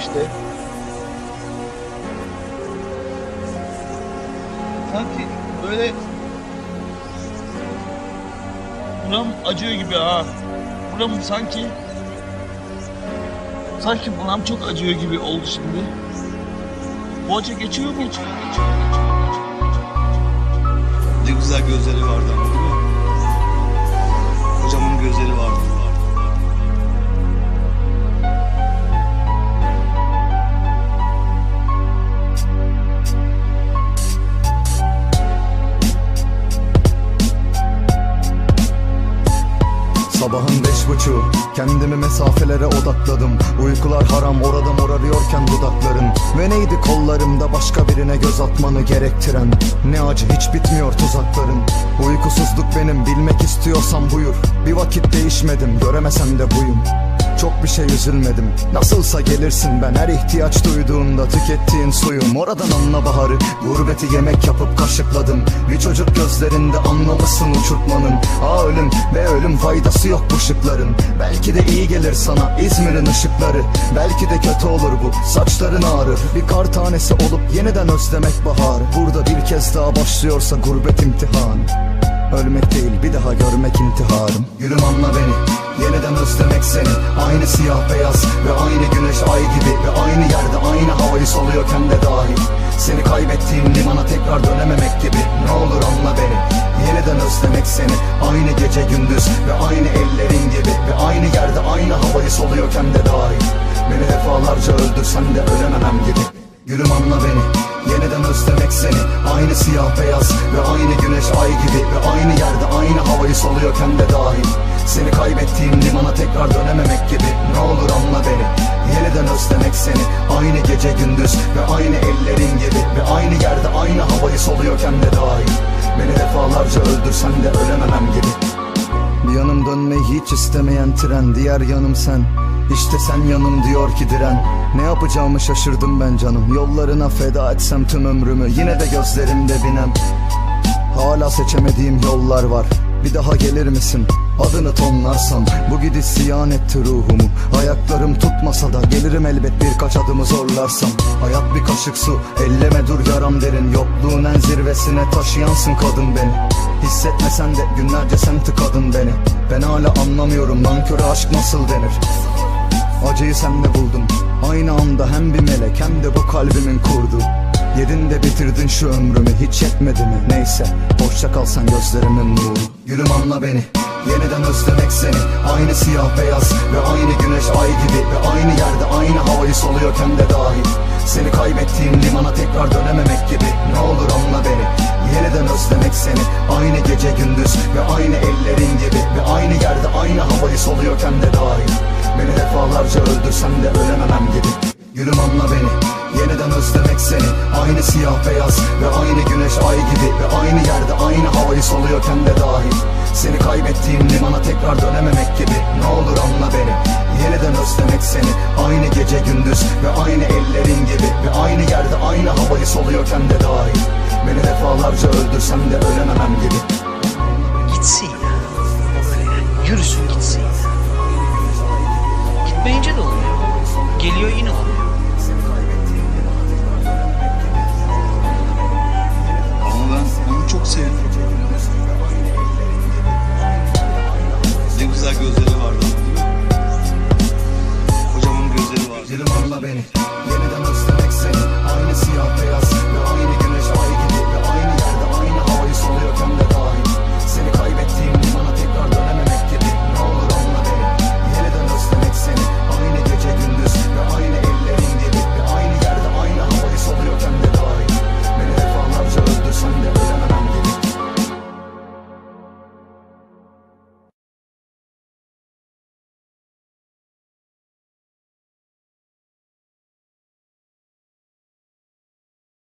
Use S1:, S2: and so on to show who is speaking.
S1: işte. Sanki böyle buram acıyor gibi ha. Buram sanki buram çok acıyor gibi oldu şimdi. Bu acı geçiyor mu hiç?
S2: Ne güzel gözleri vardı ama değil mi? Hocamın gözleri vardı.
S3: Sabahın 5.30, kendimi mesafelere odakladım. Uykular haram, orada morarıyorken dudakların. Ve neydi kollarımda başka birine göz atmanı gerektiren? Ne acı, hiç bitmiyor tuzakların. Uykusuzluk benim, bilmek istiyorsan buyur. Bir vakit değişmedim, göremesem de buyum. Çok bir şey üzülmedim, nasılsa gelirsin. Ben her ihtiyaç duyduğunda tükettiğin suyum. Oradan anla baharı, gurbeti yemek yapıp kaşıkladım. Bir çocuk gözlerinde anlamışsın uçurtmanın. Ölüm ve ölüm, faydası yok bu şıkların. Belki de iyi gelir sana İzmir'in ışıkları. Belki de kötü olur bu, saçların ağrır. Bir kar tanesi olup yeniden özlemek baharı. Burada bir kez daha başlıyorsa gurbet imtihanı. Ölmek değil, bir daha görmek intiharım. Yürüm anla beni, yeniden özlemek seni. Aynı siyah beyaz ve aynı güneş ay gibi. Ve aynı yerde aynı havayı soluyorken de dahil. Seni kaybettiğim limana tekrar dönememek gibi. Ne olur anla beni, yeniden özlemek seni. Aynı gece gündüz ve aynı ellerin gibi. Ve aynı yerde aynı havayı soluyorken de dahil. Beni defalarca öldürsen de ölememem gibi. Yürüm anla beni, yeniden özlemek seni. Aynı siyah beyaz ve aynı güneş ay gibi. Ve aynı yerde aynı havayı soluyorken de dahil. Seni kaybettiğim limana tekrar dönememek gibi. Ne olur anla beni, yeniden özlemek seni. Aynı gece gündüz ve aynı ellerin gibi. Ve aynı yerde aynı havayı soluyorken de dahil. Beni defalarca öldürsen de ölememem gibi. Bir yanım dönmeyi hiç istemeyen tren, diğer yanım sen. İşte sen yanım diyor ki diren. Ne yapacağımı şaşırdım ben canım. Yollarına feda etsem tüm ömrümü, yine de gözlerimde binem. Hala seçemediğim yollar var. Bir daha gelir misin? Adını tonlarsam. Bu gidiş ziyan etti ruhumu. Ayaklarım tutmasa da gelirim elbet birkaç adımı zorlarsam. Hayat bir kaşık su, elleme dur yaram derin. Yokluğun en zirvesine taşıyansın kadın beni. Hissetmesen de günlerce sen tıkadın beni. Ben hala anlamıyorum nanköre aşk nasıl denir. Acıyı senle buldum, aynı anda hem bir melek hem de bu kalbimin kurdu. Yedin de bitirdin şu ömrümü, hiç yetmedi mi? Neyse, hoşça kalsan gözlerimin nuru. Yürüm anla beni, yeniden özlemek seni. Aynı siyah beyaz ve aynı güneş ay gibi. Ve aynı yerde aynı havayı soluyorken de dahil. Seni kaybettiğim limana tekrar dönememek gibi. Ne olur anla beni, yeniden özlemek seni. Aynı gece gündüz ve aynı ellerin gibi. Ve aynı yerde aynı havayı soluyorken de dahil. Beni defalarca öldürsen de ölememem gibi. Yürüm anla beni, yeniden özlemek seni. Aynı siyah beyaz ve aynı güneş ay gibi. Ve aynı yerde aynı havayı soluyorken de dahil. Seni kaybettiğim limana tekrar dönememek gibi. Ne olur anla beni, yeniden özlemek seni. Aynı gece gündüz ve aynı ellerin gibi. Ve aynı yerde aynı havayı soluyorken de dahil. Beni defalarca öldürsen de ölememem gibi.
S1: Gitsin ya. Yürüsün gitsin.